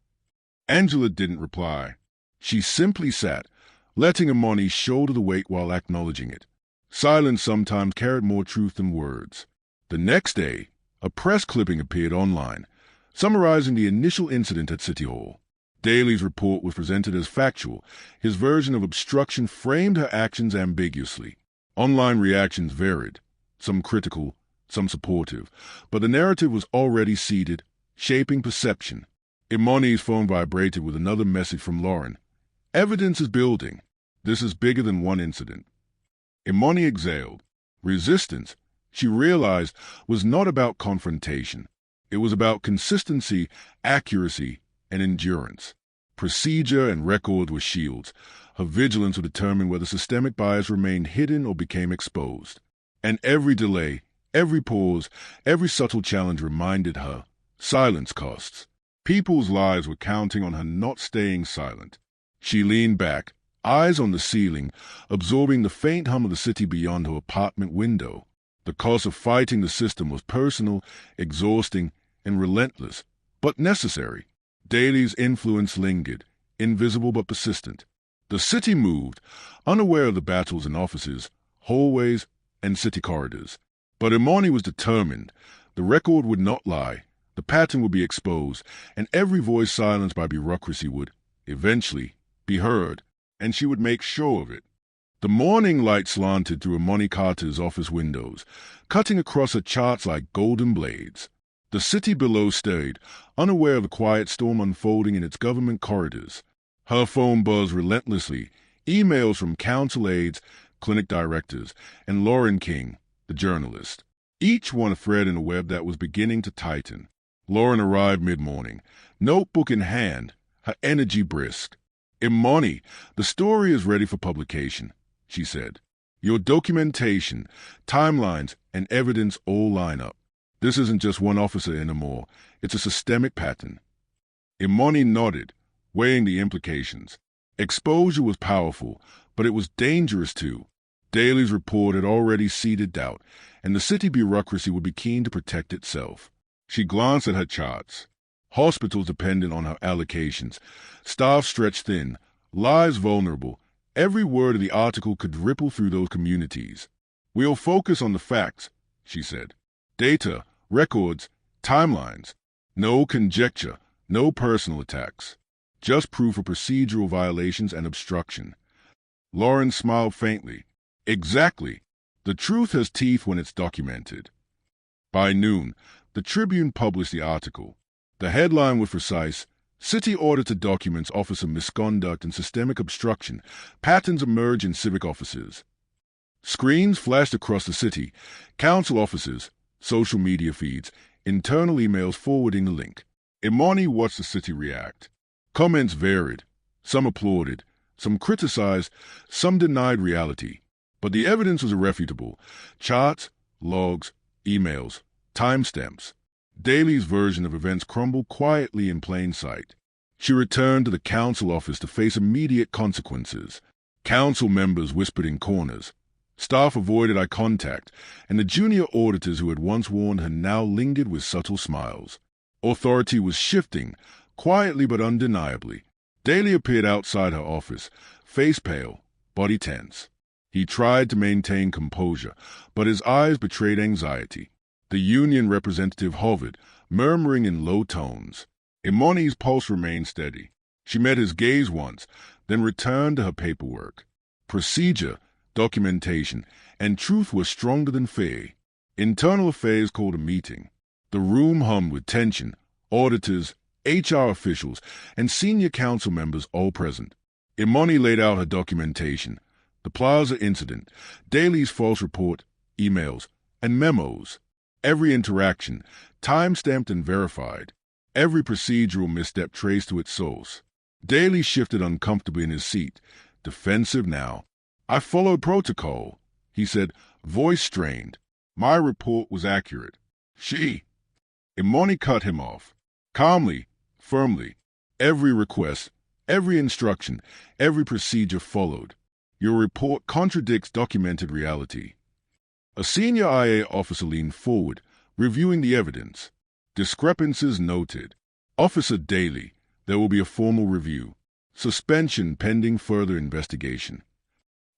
Angela didn't reply. She simply sat, letting Imani shoulder the weight while acknowledging it. Silence sometimes carried more truth than words. The next day, a press clipping appeared online, summarizing the initial incident at City Hall. Daly's report was presented as factual. His version of obstruction framed her actions ambiguously. Online reactions varied, some critical, some supportive, but the narrative was already seeded, shaping perception. Imani's phone vibrated with another message from Lauren. "Evidence is building. This is bigger than one incident." Imani exhaled. Resistance, she realized, was not about confrontation. It was about consistency, accuracy, and endurance. Procedure and record were shields. Her vigilance would determine whether systemic bias remained hidden or became exposed. And every delay, every pause, every subtle challenge reminded her, silence costs. People's lives were counting on her not staying silent. She leaned back, eyes on the ceiling, absorbing the faint hum of the city beyond her apartment window. The cost of fighting the system was personal, exhausting, and relentless, but necessary. Daly's influence lingered, invisible but persistent. The city moved, unaware of the battles in offices, hallways, and city corridors. But Imani was determined. The record would not lie. The pattern would be exposed, and every voice silenced by bureaucracy would, eventually, be heard, and she would make sure of it. The morning light slanted through Imani Carter's office windows, cutting across her charts like golden blades. The city below stayed, unaware of the quiet storm unfolding in its government corridors. Her phone buzzed relentlessly, emails from council aides, clinic directors, and Lauren King, the journalist. Each one a thread in a web that was beginning to tighten. Lauren arrived mid-morning, notebook in hand, her energy brisk. "Imani, the story is ready for publication," she said. "Your documentation, timelines, and evidence all line up. This isn't just one officer anymore. It's a systemic pattern." Imani nodded, weighing the implications. Exposure was powerful, but it was dangerous too. Daly's report had already seeded doubt, and the city bureaucracy would be keen to protect itself. She glanced at her charts. Hospitals dependent on her allocations, staff stretched thin, lives vulnerable. Every word of the article could ripple through those communities. "We'll focus on the facts," she said. "Data, records, timelines. No conjecture, no personal attacks. Just proof of procedural violations and obstruction." Lauren smiled faintly. "Exactly. The truth has teeth when it's documented." By noon, the Tribune published the article. The headline was precise: "City Auditor Documents Officer Misconduct and Systemic Obstruction. Patterns Emerge in Civic Offices." Screens flashed across the city, council offices, social media feeds, internal emails forwarding the link. Imani watched the city react. Comments varied. Some applauded, some criticized, some denied reality. But the evidence was irrefutable. Charts, logs, emails, timestamps. Daly's version of events crumbled quietly in plain sight. She returned to the council office to face immediate consequences. Council members whispered in corners. Staff avoided eye contact, and the junior auditors who had once warned her now lingered with subtle smiles. Authority was shifting, quietly but undeniably. Daly appeared outside her office, face pale, body tense. He tried to maintain composure, but his eyes betrayed anxiety. The union representative hovered, murmuring in low tones. Imani's pulse remained steady. She met his gaze once, then returned to her paperwork. Procedure, documentation, and truth were stronger than fear. Internal Affairs called a meeting. The room hummed with tension, auditors, HR officials, and senior council members all present. Imani laid out her documentation: the Plaza incident, Daly's false report, emails, and memos. Every interaction, time-stamped and verified. Every procedural misstep traced to its source. Daly shifted uncomfortably in his seat, defensive now. "I followed protocol," he said, voice strained. "My report was accurate." She. Imani cut him off. Calmly, firmly. Every request, every instruction, every procedure followed. Your report contradicts documented reality. A senior IA officer leaned forward, reviewing the evidence. Discrepancies noted. Officer Daly, there will be a formal review. Suspension pending further investigation.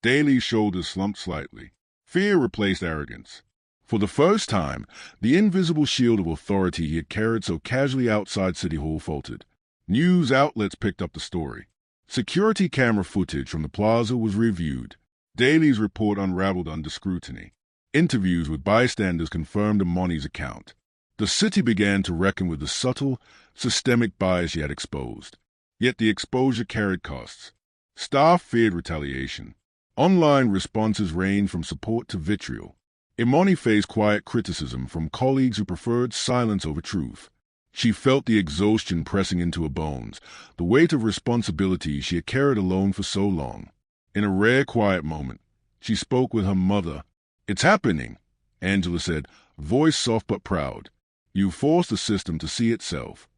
Daly's shoulders slumped slightly. Fear replaced arrogance. For the first time, the invisible shield of authority he had carried so casually outside City Hall faltered. News outlets picked up the story. Security camera footage from the plaza was reviewed. Daly's report unraveled under scrutiny. Interviews with bystanders confirmed Imani's account. The city began to reckon with the subtle, systemic bias he had exposed. Yet the exposure carried costs. Staff feared retaliation. Online responses ranged from support to vitriol. Imani faced quiet criticism from colleagues who preferred silence over truth. She felt the exhaustion pressing into her bones, the weight of responsibility she had carried alone for so long. In a rare quiet moment, she spoke with her mother. "It's happening," Angela said, voice soft but proud. "You forced the system to see itself."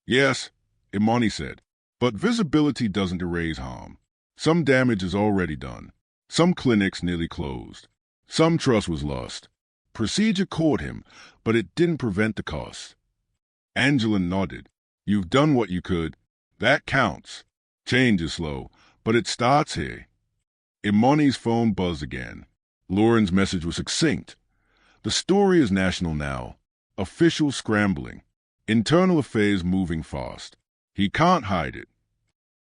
"Yes," Imani said, "but visibility doesn't erase harm. Some damage is already done. Some clinics nearly closed. Some trust was lost. Procedure caught him, but it didn't prevent the cost." Angela nodded. "You've done what you could. That counts. Change is slow, but it starts here." Imani's phone buzzed again. Lauren's message was succinct. "The story is national now. Officials scrambling. Internal affairs moving fast. He can't hide it."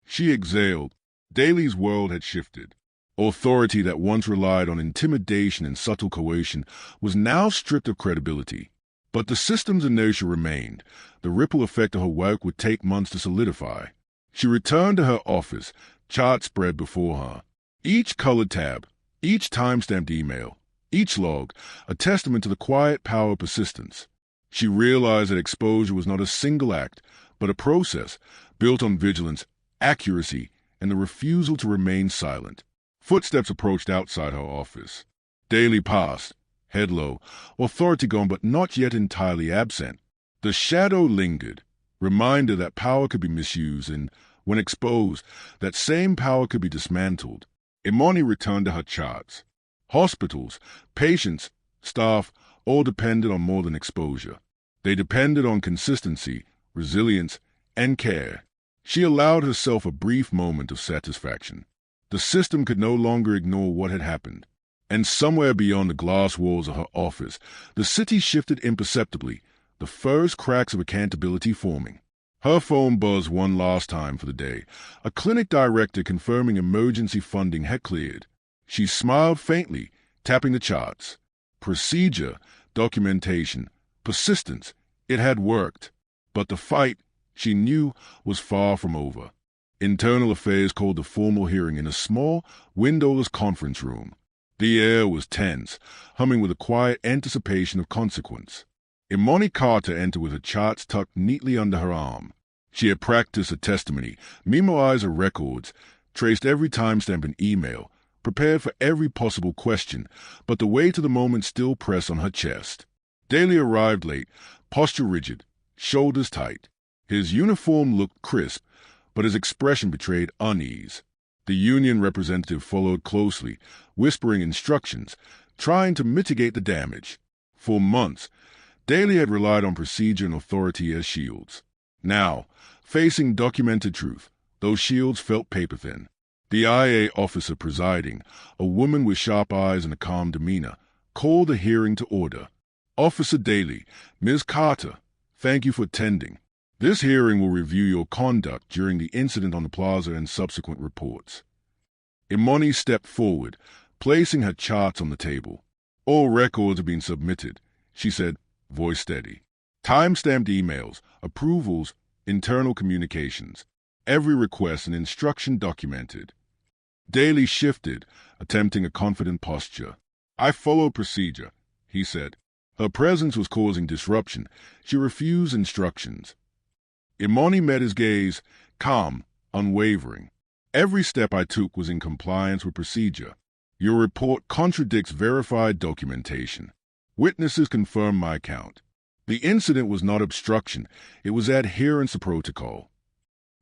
She exhaled. Daly's world had shifted. Authority that once relied on intimidation and subtle coercion was now stripped of credibility. But the system's inertia remained. The ripple effect of her work would take months to solidify. She returned to her office, charts spread before her. Each colored tab, each time-stamped email, each log, a testament to the quiet power of persistence. She realized that exposure was not a single act, but a process built on vigilance, accuracy, and the refusal to remain silent. Footsteps approached outside her office. Daly passed, head low, authority gone but not yet entirely absent. The shadow lingered, reminder that power could be misused and, when exposed, that same power could be dismantled. Imani returned to her charts. Hospitals, patients, staff, all depended on more than exposure. They depended on consistency, resilience, and care. She allowed herself a brief moment of satisfaction. The system could no longer ignore what had happened. And somewhere beyond the glass walls of her office, the city shifted imperceptibly, the first cracks of accountability forming. Her phone buzzed one last time for the day. A clinic director confirming emergency funding had cleared. She smiled faintly, tapping the charts. Procedure, documentation, persistence. It had worked. But the fight, she knew, was far from over. Internal Affairs called the formal hearing in a small, windowless conference room. The air was tense, humming with a quiet anticipation of consequence. Imani Carter entered with her charts tucked neatly under her arm. She had practiced her testimony, memorized her records, traced every timestamp and email, prepared for every possible question, but the weight of the moment still pressed on her chest. Daly arrived late, posture rigid, shoulders tight. His uniform looked crisp, but his expression betrayed unease. The union representative followed closely, whispering instructions, trying to mitigate the damage. For months, Daly had relied on procedure and authority as shields. Now, facing documented truth, those shields felt paper-thin. The IA officer presiding, a woman with sharp eyes and a calm demeanor, called the hearing to order. "Officer Daly, Ms. Carter, thank you for attending. This hearing will review your conduct during the incident on the plaza and subsequent reports." Imani stepped forward, placing her charts on the table. "All records have been submitted," she said, voice steady. "Time-stamped emails, approvals, internal communications. Every request and instruction documented." Daly shifted, attempting a confident posture. "I followed procedure," he said. Her presence was causing disruption. She refused instructions. Imani met his gaze, calm, unwavering. "Every step I took was in compliance with procedure. Your report contradicts verified documentation. Witnesses confirm my account. The incident was not obstruction, it was adherence to protocol.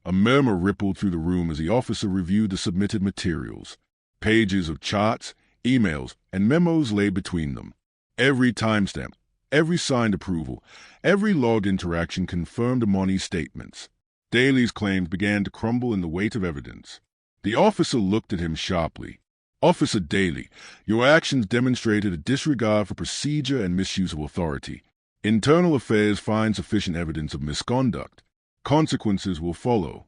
A murmur rippled through the room as the officer reviewed the submitted materials. Pages of charts, emails, and memos lay between them. Every timestamp, every signed approval, every logged interaction confirmed Imani's statements. Daly's claims began to crumble in the weight of evidence. The officer looked at him sharply. "Officer Daly, your actions demonstrated a disregard for procedure and misuse of authority. Internal Affairs finds sufficient evidence of misconduct. Consequences will follow."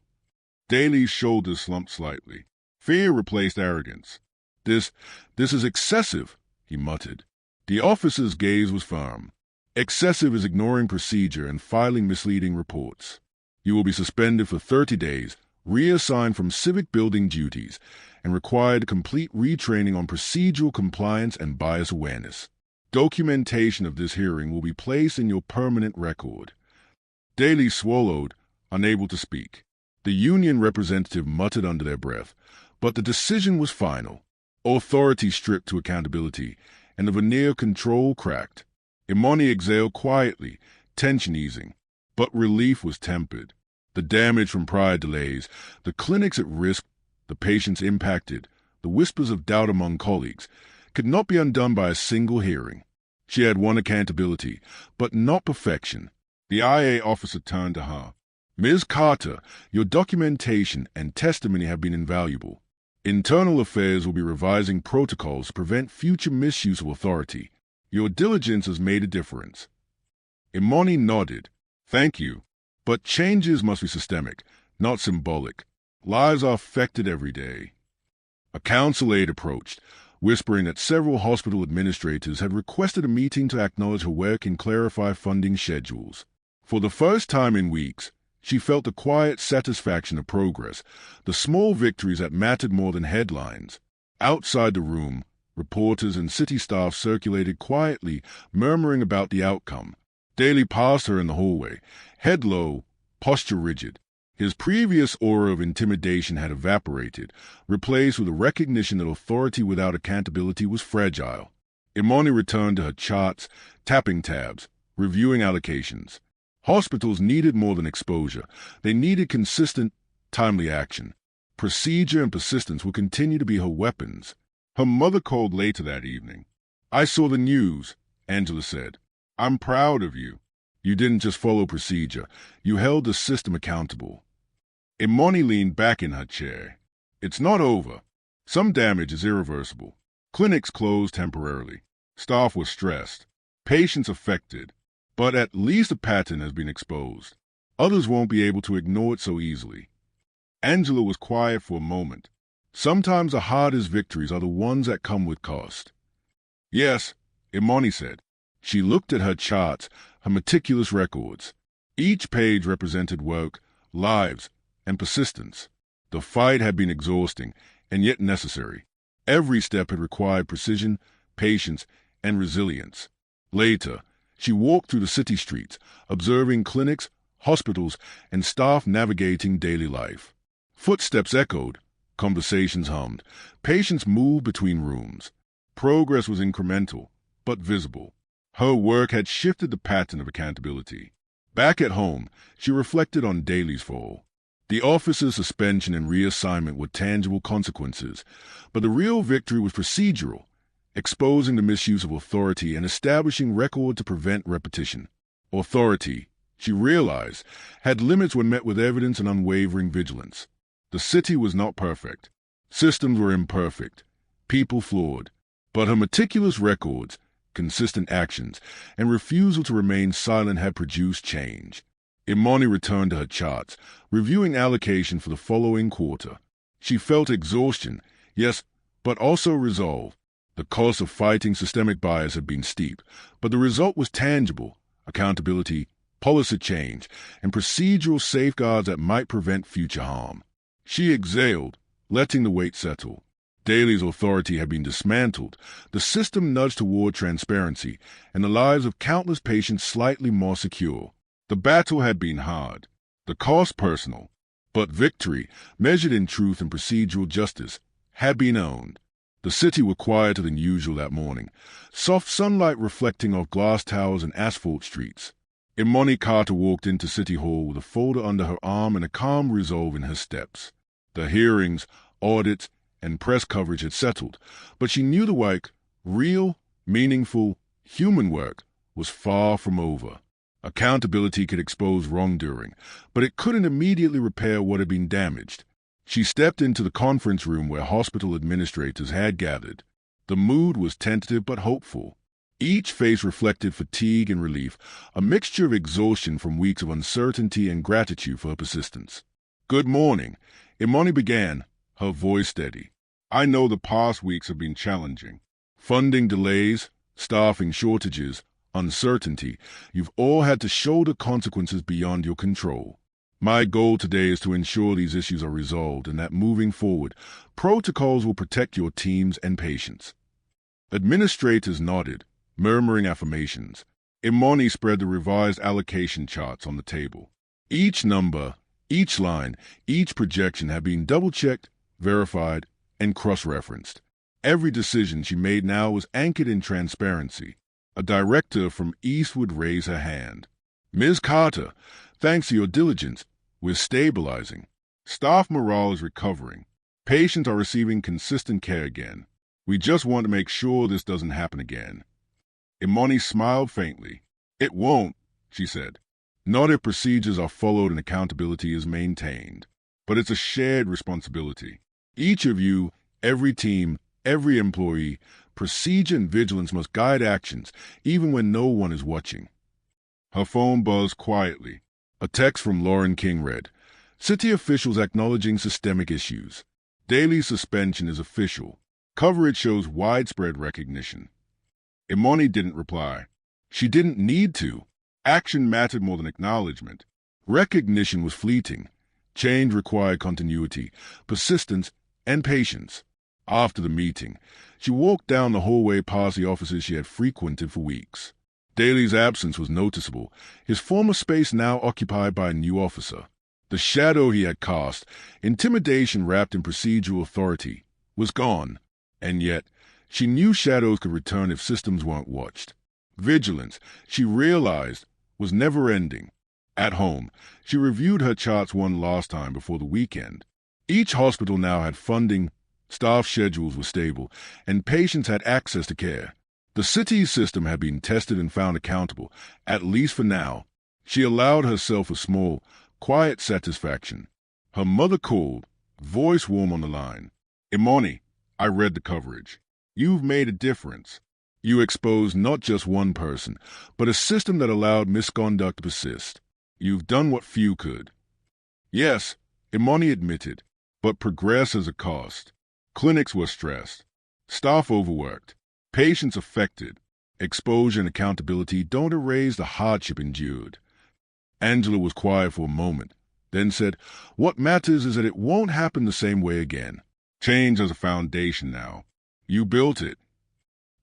Daly's shoulders slumped slightly. Fear replaced arrogance. This is excessive," he muttered. The officer's gaze was firm. "Excessive is ignoring procedure and filing misleading reports. You will be suspended for 30 days, reassigned from civic building duties, and required to complete retraining on procedural compliance and bias awareness. Documentation of this hearing will be placed in your permanent record." Daly swallowed, unable to speak. The union representative muttered under their breath, but the decision was final. Authority stripped to accountability, and the veneer control cracked. Imani exhaled quietly, tension easing, but relief was tempered. The damage from prior delays, the clinics at risk, the patients impacted, the whispers of doubt among colleagues, could not be undone by a single hearing. She had won accountability, but not perfection. The IA officer turned to her. "Ms. Carter, your documentation and testimony have been invaluable. Internal Affairs will be revising protocols to prevent future misuse of authority. Your diligence has made a difference." Imani nodded. "Thank you. But changes must be systemic, not symbolic. Lives are affected every day." A council aide approached, whispering that several hospital administrators had requested a meeting to acknowledge her work and clarify funding schedules. For the first time in weeks, she felt the quiet satisfaction of progress, the small victories that mattered more than headlines. Outside the room, reporters and city staff circulated quietly, murmuring about the outcome. Daly passed her in the hallway, head low, posture rigid. His previous aura of intimidation had evaporated, replaced with a recognition that authority without accountability was fragile. Imani returned to her charts, tapping tabs, reviewing allocations. Hospitals needed more than exposure. They needed consistent, timely action. Procedure and persistence would continue to be her weapons. Her mother called later that evening. "I saw the news," Angela said. "I'm proud of you. You didn't just follow procedure. You held the system accountable." Imani leaned back in her chair. "It's not over. Some damage is irreversible. Clinics closed temporarily. Staff was stressed. Patients affected. But at least a pattern has been exposed. Others won't be able to ignore it so easily." Angela was quiet for a moment. Sometimes the hardest victories are the ones that come with cost. "Yes," Imani said. She looked at her charts, her meticulous records. Each page represented work, lives, and persistence. The fight had been exhausting, and yet necessary. Every step had required precision, patience, and resilience. Later, she walked through the city streets, observing clinics, hospitals, and staff navigating daily life. Footsteps echoed, conversations hummed, patients moved between rooms. Progress was incremental, but visible. Her work had shifted the pattern of accountability. Back at home, she reflected on Daly's fall. The officer's suspension and reassignment were tangible consequences, but the real victory was procedural, exposing the misuse of authority and establishing record to prevent repetition. Authority, she realized, had limits when met with evidence and unwavering vigilance. The city was not perfect. Systems were imperfect. People flawed. But her meticulous records, consistent actions, and refusal to remain silent had produced change. Imani returned to her charts, reviewing allocation for the following quarter. She felt exhaustion, yes, but also resolve. The cost of fighting systemic bias had been steep, but the result was tangible: accountability, policy change, and procedural safeguards that might prevent future harm. She exhaled, letting the weight settle. Daly's authority had been dismantled, the system nudged toward transparency, and the lives of countless patients slightly more secure. The battle had been hard, the cost personal, but victory, measured in truth and procedural justice, had been owned. The city was quieter than usual that morning, soft sunlight reflecting off glass towers and asphalt streets. Imani Carter walked into City Hall with a folder under her arm and a calm resolve in her steps. The hearings, audits, and press coverage had settled, but she knew the work, real, meaningful, human work, was far from over. Accountability could expose wrongdoing, but it couldn't immediately repair what had been damaged. She stepped into the conference room where hospital administrators had gathered. The mood was tentative but hopeful. Each face reflected fatigue and relief, a mixture of exhaustion from weeks of uncertainty and gratitude for her persistence. "Good morning," Imani began, her voice steady. "I know the past weeks have been challenging. Funding delays, staffing shortages, uncertainty. You've all had to shoulder consequences beyond your control. My goal today is to ensure these issues are resolved and that moving forward, protocols will protect your teams and patients." Administrators nodded, murmuring affirmations. Imani spread the revised allocation charts on the table. Each number, each line, each projection had been double-checked, verified, and cross-referenced. Every decision she made now was anchored in transparency. A director from East would raise her hand. "Ms. Carter, thanks to your diligence, we're stabilizing. Staff morale is recovering. Patients are receiving consistent care again. We just want to make sure this doesn't happen again." Imani smiled faintly. "It won't," she said. "Not if procedures are followed and accountability is maintained. But it's a shared responsibility. Each of you, every team, every employee, procedure and vigilance must guide actions, even when no one is watching." Her phone buzzed quietly. A text from Lauren King read, "City officials acknowledging systemic issues. Daily suspension is official. Coverage shows widespread recognition." Imani didn't reply. She didn't need to. Action mattered more than acknowledgement. Recognition was fleeting. Change required continuity, persistence, and patience. After the meeting, she walked down the hallway past the offices she had frequented for weeks. Daly's absence was noticeable, his former space now occupied by a new officer. The shadow he had cast, intimidation wrapped in procedural authority, was gone. And yet, she knew shadows could return if systems weren't watched. Vigilance, she realized, was never-ending. At home, she reviewed her charts one last time before the weekend. Each hospital now had funding, staff schedules were stable, and patients had access to care. The city's system had been tested and found accountable, at least for now. She allowed herself a small, quiet satisfaction. Her mother called, voice warm on the line. "Imani, I read the coverage. You've made a difference. You exposed not just one person, but a system that allowed misconduct to persist. You've done what few could." "Yes," Imani admitted, "but progress has a cost. Clinics were stressed, staff overworked, patients affected. Exposure and accountability don't erase the hardship endured." Angela was quiet for a moment, then said, "What matters is that it won't happen the same way again. Change has a foundation now. You built it."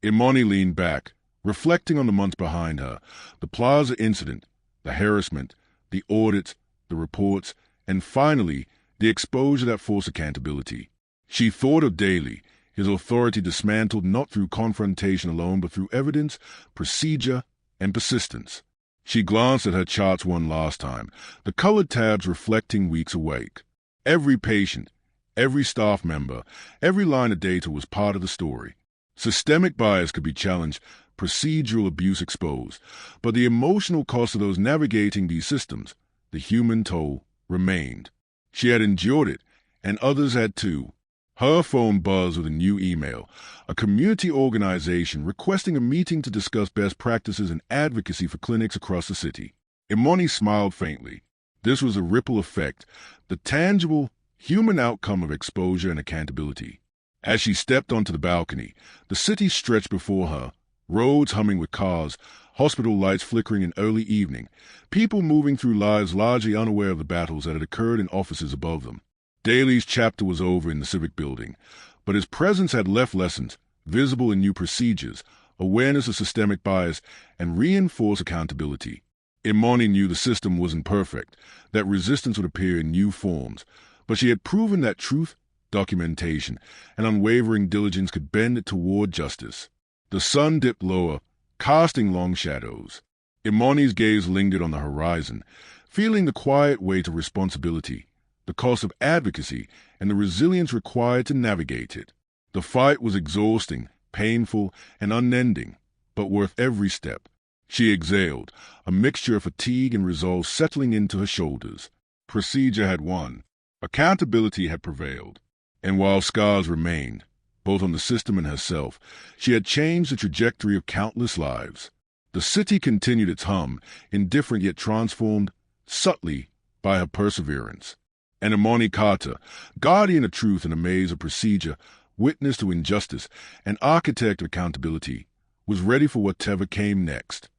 Imani leaned back, reflecting on the months behind her, the plaza incident, the harassment, the audits, the reports, and finally, the exposure that forced accountability. She thought of Daly, his authority dismantled not through confrontation alone but through evidence, procedure, and persistence. She glanced at her charts one last time, the colored tabs reflecting weeks awake. Every patient, every staff member, every line of data was part of the story. Systemic bias could be challenged, procedural abuse exposed, but the emotional cost of those navigating these systems, the human toll, remained. She had endured it, and others had too. Her phone buzzed with a new email, a community organization requesting a meeting to discuss best practices and advocacy for clinics across the city. Imani smiled faintly. This was a ripple effect, the tangible, human outcome of exposure and accountability. As she stepped onto the balcony, the city stretched before her, roads humming with cars, hospital lights flickering in early evening, people moving through lives largely unaware of the battles that had occurred in offices above them. Daly's chapter was over in the civic building, but his presence had left lessons, visible in new procedures, awareness of systemic bias, and reinforced accountability. Imani knew the system wasn't perfect, that resistance would appear in new forms, but she had proven that truth, documentation, and unwavering diligence could bend it toward justice. The sun dipped lower, casting long shadows. Imani's gaze lingered on the horizon, feeling the quiet weight of responsibility, the cost of advocacy, and the resilience required to navigate it. The fight was exhausting, painful, and unending, but worth every step. She exhaled, a mixture of fatigue and resolve settling into her shoulders. Procedure had won. Accountability had prevailed. And while scars remained, both on the system and herself, she had changed the trajectory of countless lives. The city continued its hum, indifferent yet transformed, subtly, by her perseverance. And Imani Carter, guardian of truth in a maze of procedure, witness to injustice, and architect of accountability, was ready for whatever came next.